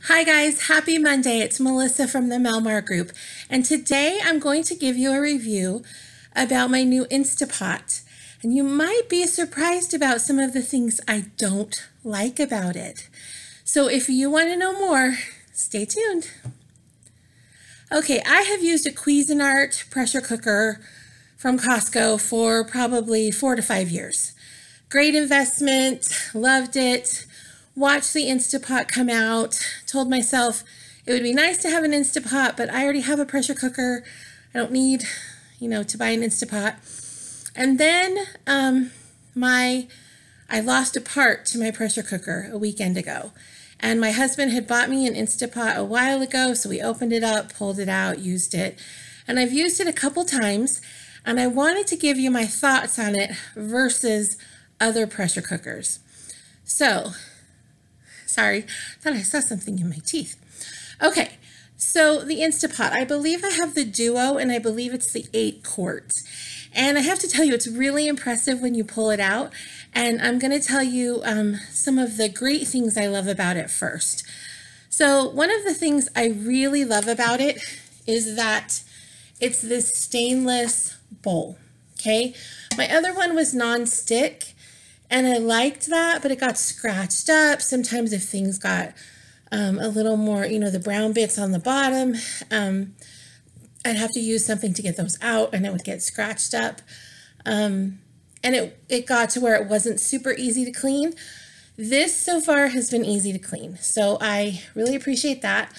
Hi guys, happy Monday. It's Melissa from the Melmar Group, and today I'm going to give you a review about my new Instapot. And you might be surprised about some of the things I don't like about it. So if you want to know more, stay tuned. Okay, I have used a Cuisinart pressure cooker from Costco for probably 4 to 5 years. Great investment, loved it. Watched the Instapot come out, told myself it would be nice to have an Instapot, but I already have a pressure cooker. I don't need, to buy an Instapot. And then I lost a part to my pressure cooker a weekend ago. And my husband had bought me an Instapot a while ago, so we opened it up, pulled it out, used it. And I've used it a couple times, and I wanted to give you my thoughts on it versus other pressure cookers. So, sorry, thought I saw something in my teeth. Okay, so the Instapot, I believe I have the Duo, and I believe it's the 8-quart. And I have to tell you, it's really impressive when you pull it out. And I'm going to tell you some of the great things I love about it first. So one of the things I really love about it is that it's this stainless bowl, okay? My other one was non-stick, and I liked that, but it got scratched up. Sometimes if things got a little more, the brown bits on the bottom, I'd have to use something to get those out, and it would get scratched up. And it got to where it wasn't super easy to clean. This so far has been easy to clean, so I really appreciate that.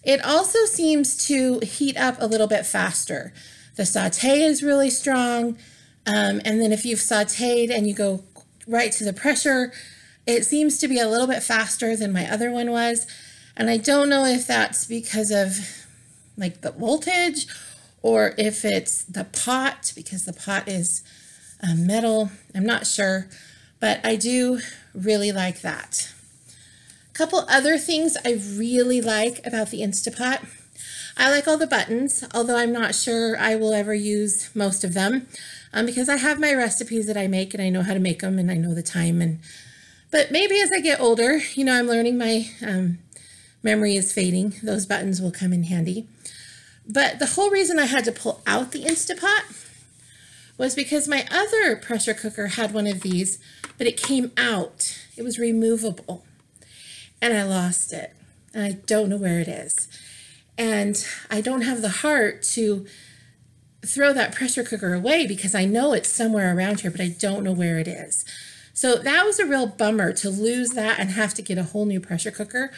It also seems to heat up a little bit faster. The saute is really strong, and then if you've sauteed and you go right to the pressure, it seems to be a little bit faster than my other one was. And I don't know if that's because of like the voltage or if it's the pot, because the pot is metal. I'm not sure, but I do really like that. A couple other things I really like about the Instapot. I like all the buttons, although I'm not sure I will ever use most of them because I have my recipes that I make and I know how to make them and I know the time. But maybe as I get older, I'm learning, my memory is fading. Those buttons will come in handy. But the whole reason I had to pull out the Instapot was because my other pressure cooker had one of these, but it came out. It was removable, and I lost it, and I don't know where it is. And I don't have the heart to throw that pressure cooker away because I know it's somewhere around here, but I don't know where it is. So that was a real bummer to lose that and have to get a whole new pressure cooker.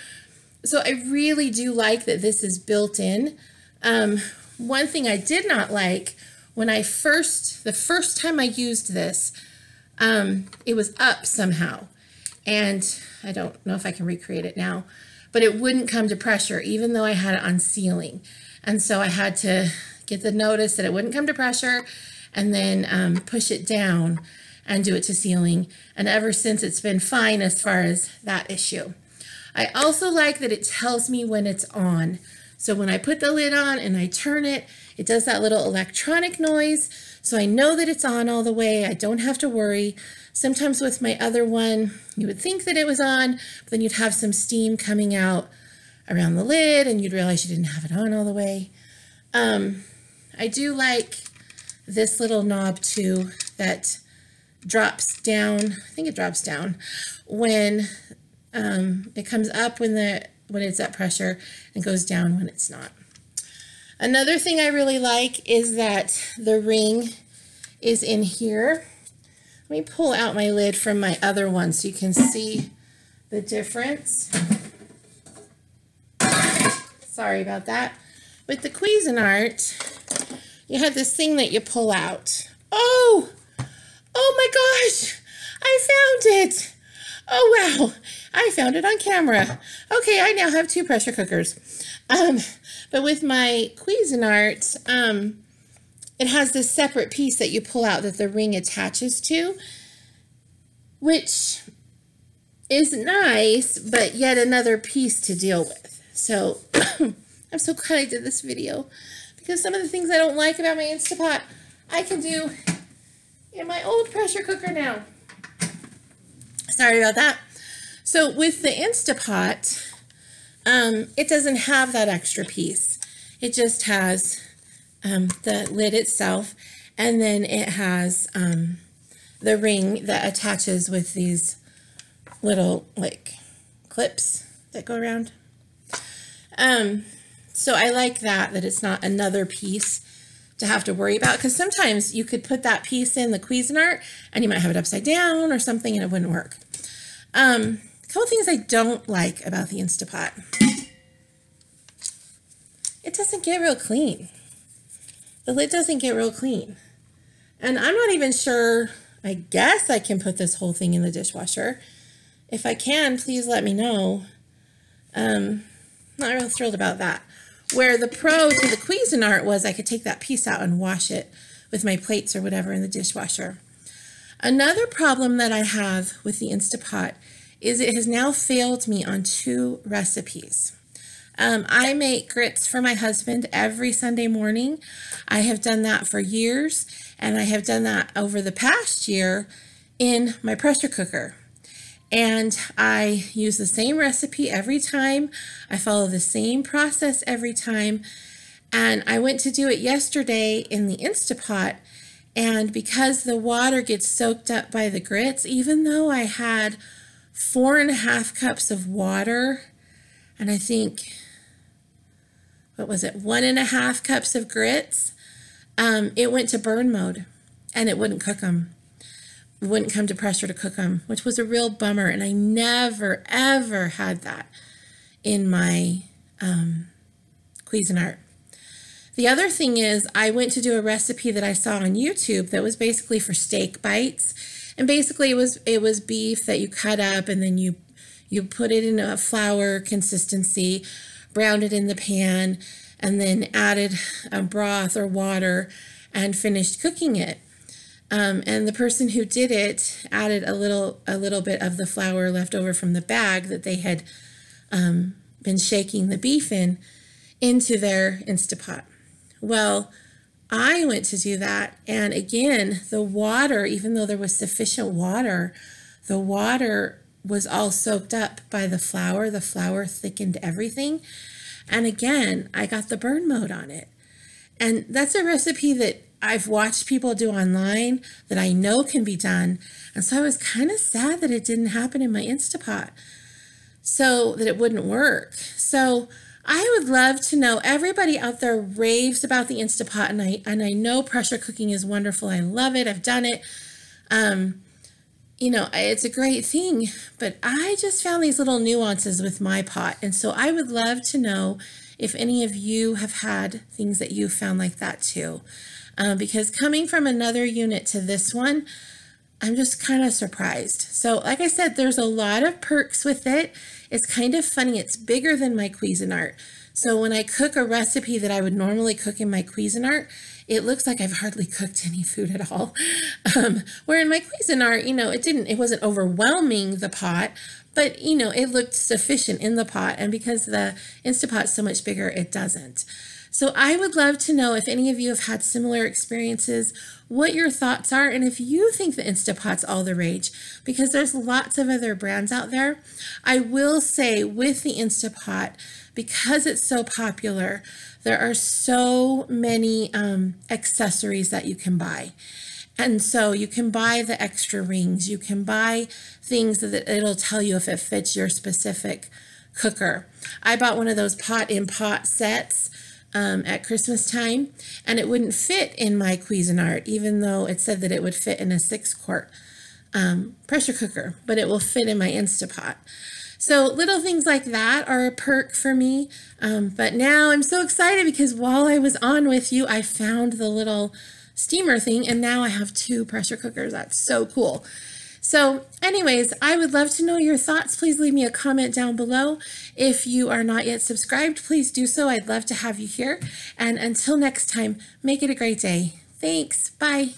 So I really do like that this is built in. One thing I did not like when the first time I used this, it was up somehow. And I don't know if I can recreate it now, but it wouldn't come to pressure even though I had it on sealing. And so I had to get the notice that it wouldn't come to pressure and then push it down and do it to sealing. And ever since, it's been fine as far as that issue. I also like that it tells me when it's on. So when I put the lid on and I turn it, it does that little electronic noise. So I know that it's on all the way. I don't have to worry. Sometimes with my other one, you would think that it was on, but then you'd have some steam coming out around the lid and you'd realize you didn't have it on all the way. I do like this little knob too that drops down. I think it drops down when it comes up when it's at pressure and goes down when it's not. Another thing I really like is that the ring is in here. Let me pull out my lid from my other one so you can see the difference. Sorry about that. With the Cuisinart, you had this thing that you pull out. Oh my gosh, I found it. Oh wow, I found it on camera. Okay, I now have 2 pressure cookers. But with my Cuisinart, it has this separate piece that you pull out that the ring attaches to, which is nice, but yet another piece to deal with. So I'm so glad I did this video because some of the things I don't like about my Instapot, I can do in my old pressure cooker now. Sorry about that. So with the Instapot, it doesn't have that extra piece. It just has the lid itself, and then it has the ring that attaches with these little like clips that go around. So I like that it's not another piece to have to worry about, because sometimes you could put that piece in the Cuisinart and you might have it upside down or something and it wouldn't work. A couple things I don't like about the Instapot. It doesn't get real clean. The lid doesn't get real clean. And I'm not even sure, I guess I can put this whole thing in the dishwasher. If I can, please let me know. Not real thrilled about that. Where the pro to the Cuisinart was I could take that piece out and wash it with my plates or whatever in the dishwasher. Another problem that I have with the Instapot is it has now failed me on 2 recipes. I make grits for my husband every Sunday morning. I have done that for years, and I have done that over the past year in my pressure cooker. And I use the same recipe every time. I follow the same process every time. And I went to do it yesterday in the Instapot, and because the water gets soaked up by the grits, even though I had 4.5 cups of water, and I think, what was it, 1.5 cups of grits, it went to burn mode and it wouldn't cook them. It wouldn't come to pressure to cook them, which was a real bummer. And I never, ever had that in my Cuisinart. The other thing is I went to do a recipe that I saw on YouTube that was basically for steak bites. And basically it was beef that you cut up and then you put it in a flour consistency, browned it in the pan, and then added a broth or water and finished cooking it. And the person who did it added a little bit of the flour left over from the bag that they had been shaking the beef in into their Instapot. Well, I went to do that, and again, the water, even though there was sufficient water, the water was all soaked up by the flour. The flour thickened everything. And again, I got the burn mode on it. And that's a recipe that I've watched people do online that I know can be done. And so I was kind of sad that it didn't happen in my Instapot, so that it wouldn't work. So I would love to know, everybody out there raves about the Instapot, and I know pressure cooking is wonderful. I love it. I've done it. You know, it's a great thing, but I just found these little nuances with my pot. And so I would love to know if any of you have had things that you found like that too. Because coming from another unit to this one, I'm just kind of surprised. So like I said, there's a lot of perks with it. It's kind of funny. It's bigger than my Cuisinart. So when I cook a recipe that I would normally cook in my Cuisinart, it looks like I've hardly cooked any food at all. Where in my Cuisinart, you know, it wasn't overwhelming the pot, but you know, it looked sufficient in the pot. And because the Instapot's so much bigger, it doesn't. So I would love to know if any of you have had similar experiences, what your thoughts are, and if you think the Instapot's all the rage, because there's lots of other brands out there. I will say with the Instapot, because it's so popular, there are so many accessories that you can buy. And so you can buy the extra rings, you can buy things that it'll tell you if it fits your specific cooker. I bought one of those pot-in-pot sets at Christmas time, and it wouldn't fit in my Cuisinart, even though it said that it would fit in a 6-quart pressure cooker, but it will fit in my Instapot. So little things like that are a perk for me. But now I'm so excited because while I was on with you, I found the little steamer thing, and now I have 2 pressure cookers. That's so cool. So anyways, I would love to know your thoughts. Please leave me a comment down below. If you are not yet subscribed, please do so. I'd love to have you here. And until next time, make it a great day. Thanks. Bye.